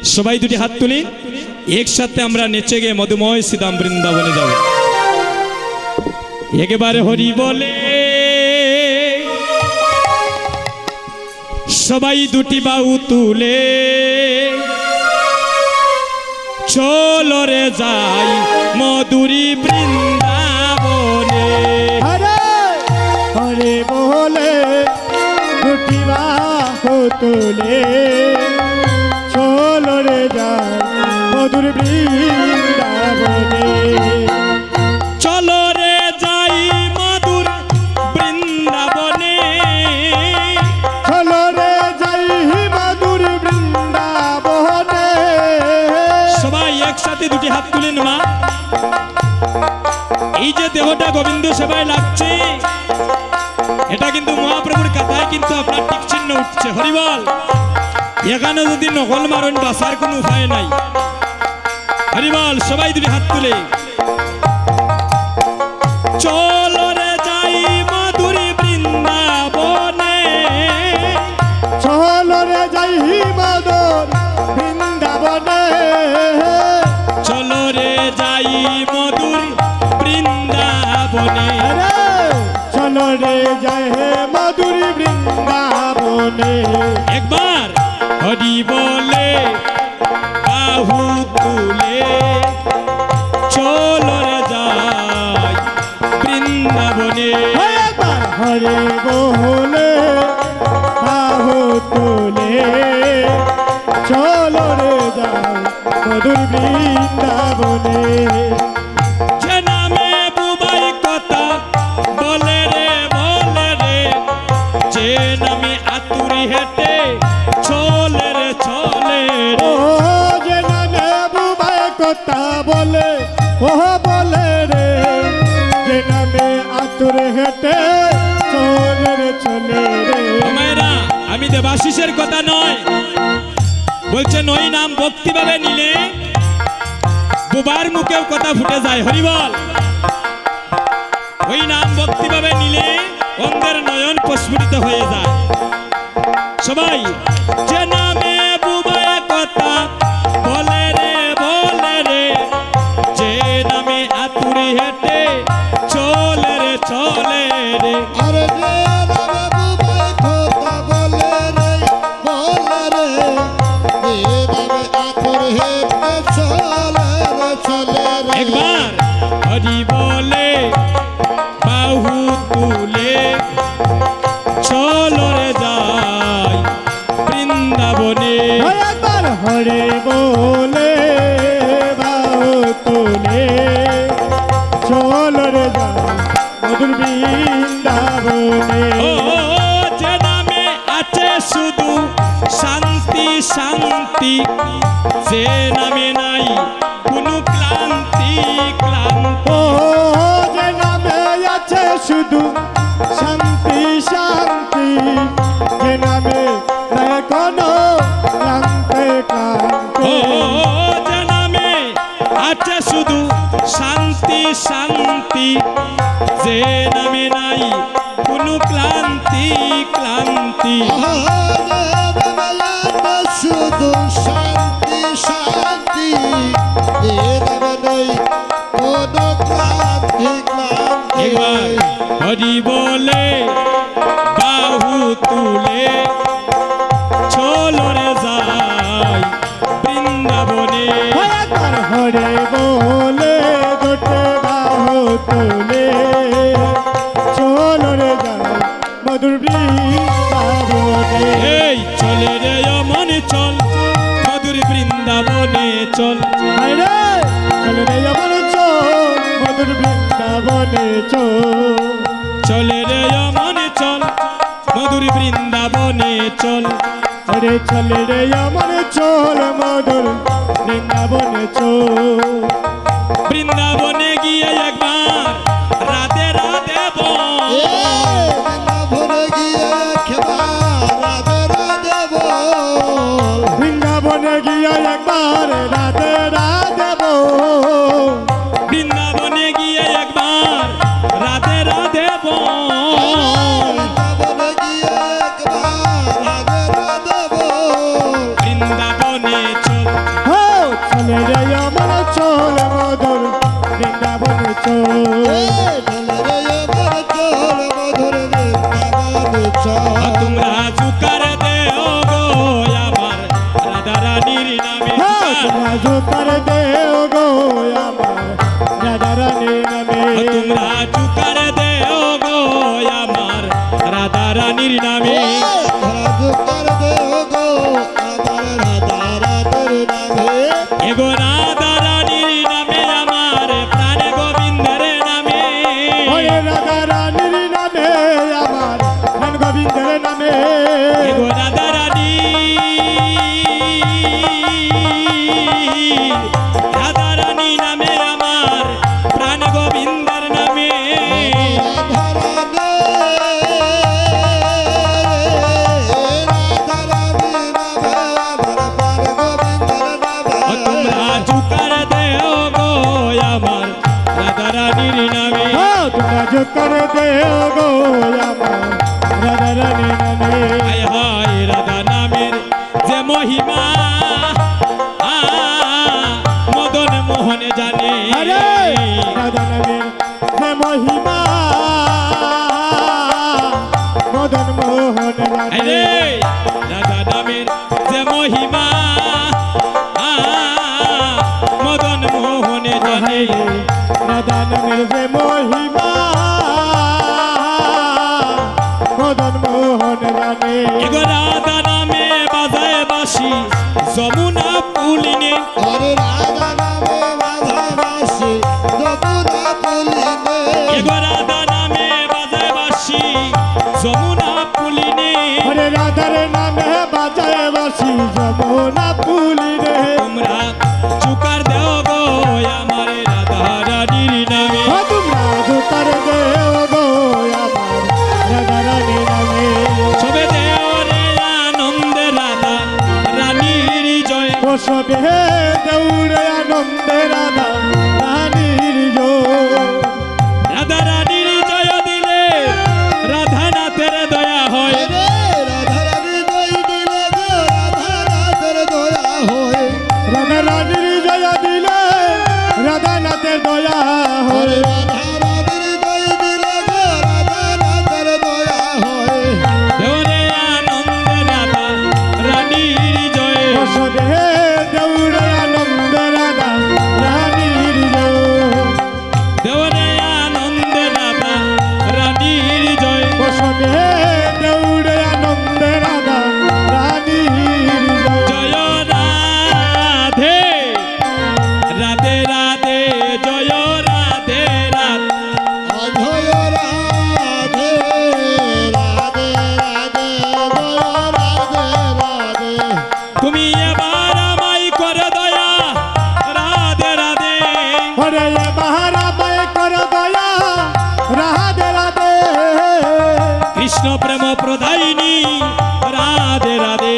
সবাই দুটি হাত তুলি, একসাথে আমরা নেচে গিয়ে মধুময় শ্রীধাম বৃন্দাবনে যাব। একেবারে হরি বলে সবাই দুটি বাহু তুলে চলো রে যাই মধুরী বৃন্দাবনে। হরে হরে বলে দুটি বাহু তুলে চলো রে যাই মধুর বৃন্দাবনে। চলো রে যাই মধুর বৃন্দাবনে, চলো রে যাই মধুর বৃন্দাবনে। সবাই একসাথে দুটি হাত তুলেন মা। এই যে দেহটা গোবিন্দ সেবায় লাগছে, এটা কিন্তু মহাপ্রভুর কথায় কিন্তু আপনার টিক চিহ্ন উঠছে। হরিবল, এখানে যদি নকল মারণ বাঁচার কোনো উপায় নাই। হরিবল, সবাই দুটি হাত তুলে চলো রে যাই মধুরী বৃন্দাবনে। চলো রে যাই মধুর বৃন্দাবনে। চলো রে যাই মধুর বৃন্দাবনে। চলো রে যাই মধুর বৃন্দাবনে। একবার হরি বলে বাহু তুলে চলো রে যাই বৃন্দাবনে। একবার হরে বলে বাহু তুলে চলো রে যাই মধুর বৃন্দাবনে। যে নামে বুবাই কথা বলে রে, যে নামে আতুরি হেঁটে চলে রে চলে ও রে। যে নামে বুবাই কথা বলে, ও বলে রে, যে নামে আতুর হেঁটে চলে রে চলে রে। মায়েরা, আমি দেবাশিসের কথা নয় বলছেন, ওই নাম ভক্তিভাবে নিলে বুবার মুখেও কথা ফুটে যায়। হরিবল, ওই নাম ভক্তিভাবে নিলে অন্ধের নয়ন প্রস্ফুটিত হয়ে যায়। সবাই যে নামে বুবায় কথা বলে রে, যে নামে আতুরি হেঁটে চলে রে চলে রে। আরে যে নামে বুবাই কথা বলে রে, যে নামে আতুর হেঁটে চলে রে চলে রে। একবার হরি বলে বাহু তুলে চলো রে যাই বৃন্দাবনে। একবার হরে বলে বাহু তুলে চলো রে যাই মধুর বৃন্দাবনে। ও যে নামে আছে শুধু শান্তি শান্তি, যে নামে নাই কোনো ক্লান্তি ক্লান্তি। ও যে নামে আছে শুধু শান্তি শান্তি, যে নামে নাই কোনো ক্লান্তি ক্লান্তি। ও যে নামে আছে শুধু শান্তি শান্তি, যে নামে নাই কোনো ক্লান্তি ক্লান্তি। শুধু শান্তি শান্তি, যে নামে নেই কোনো ক্লান্তি ক্লান্তি। একবার হরি বলে বাহু তুলে চলো রে যাই বৃন্দাবনে। একবার হরে বলে দুটি বাহু তুলে চলো রে যাই মধুর বৃন্দাবনে। এই চলে রে মনে চল মধুর বৃন্দাবনে চল। আরে চলো রে আমার চল মধুর বৃন্দাবনে চল। চলে রে মনে চল মধুর বৃন্দাবনে চল। আরে চলে রে আমার চল মধুর বৃন্দাবনে চল। বৃন্দাবনে গিয়ে একবার রাধে রাধে বল। বৃন্দাবনে গিয়ে একবার রাধে রাধে বল। বৃন্দাবনে গিয়ে একবার রাধে রাধে বল। বৃন্দাবনে গিয়ে একবার রাধে রাধে বল। বৃন্দাবনে গিয়ে একবার রাধে রাধে বল। বৃন্দাবন বৃন্দাবনে চল হো চলে রে আমার চল মধুর বৃন্দাবনে চল তোমরা জুকার দেও গো আমার রাধা রানীর নামে হো তোমরা জোতার দেও গো আমার রাধা রানীর নামে তোমরা জুকার দেও গো আমার রাধা রানীর নামে এগো রাধা রানীর নামে আমার প্রাণ গোবিন্দের নামে ওরে রাধা রানীর নামে আমার প্রাণ গোবিন্দের নামে এগো রাধা রানী রাধা রানী নামে আমার প্রাণ গোবিন্দের নামে তোমরা জুকার দেও গো আমার রাধা রানীর নামে হো তোমরা জোতার দেও গো আমার রাধা রানীর নামে হায় হায় রাধা নামের যে মহিমা মদন মোহন জানে আরে রাধা নামের যে মহিমা মদন মোহন জানে আরে রাধা নামের যে মহিমা মদন মোহন জানে রাধা নামের যে মহিমা মদন মোহন জানে এগো রাধা নামে বাজায় বাসি যমুনা পুলিনে এগো রাধা নামে বাজায় বাসি যমুনা পুলিনে ওরে রাধার নামে বাজায় বাসি যমুনা পুলি রে তোমরা চুকার দেও গো আমার রাধা রানীর নামে ও তোমরা জোতার দেও গো আমার রাধা রানীর নামে সবে দেও রে আনন্দে রাধা রানীর জয় ও সবে দৌড়ে আনন্দে রাধা রানীর জয় রাধা রানীর জয় দিলে রাধা নাথের দয়া হয় রাধা রানীর জয় দিলে রাধা নাথের দয়া হয় দেও রে আনন্দে রাধা রানীর জয় ও সবে দৌড়ে আনন্দে রাধা রানীর জয় দেও রে আনন্দে রাধা রানীর জয় ও সবে দৌড়ে আনন্দে রাধা রানীর জয় জয় রাধে রাধে রাধে জয় রাধে রাধে তুমি এবার আমায় করে দয়া রাধে রাধে ওরে বাহারা পায়ে কর দয়া রাধে রাধে কৃষ্ণ প্রেম প্রদায়িনী রাধে রাধে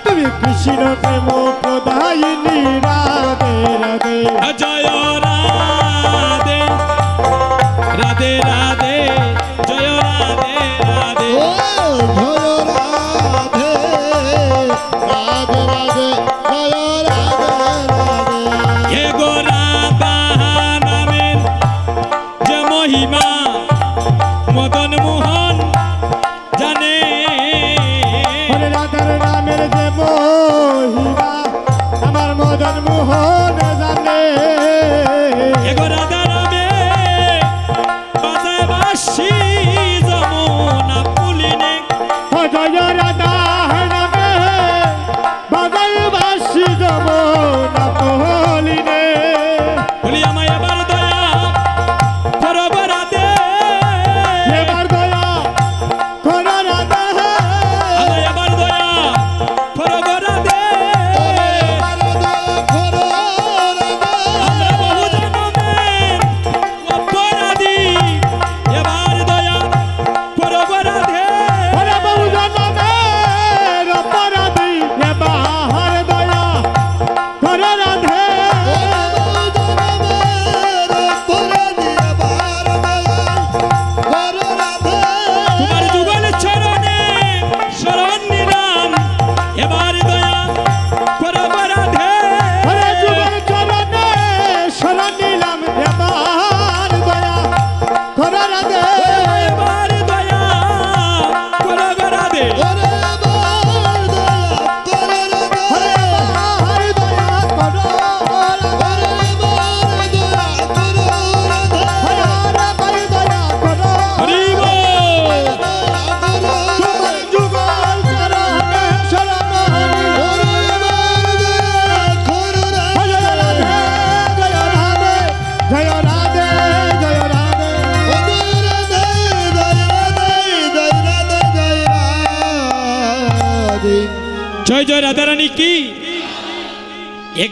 তুমি কৃষ্ণ প্রেম প্রদায়িনী রাধে রাধে জয় রাধে রাধে রাধে জয় রাধে রাধে হে গো রাধা নামের যে মহিমা মদন মোহন জানে ওরে রাধার নামের যে মহিমা আমার মদন মোহন জানে হে গো রাধা নামে বাজায় বাঁশি যমুনা পুলিনে ও জয় রাধা নামে বাজাই বাসি যাব না পহলিনে বলি আমায় এবার দয়া করো গো রাধে এবার দয়া কর রাধা আমায় এবার দয়া করো গো রাধে আমরা বহু জন্মে জয় জয় রাধারানী কি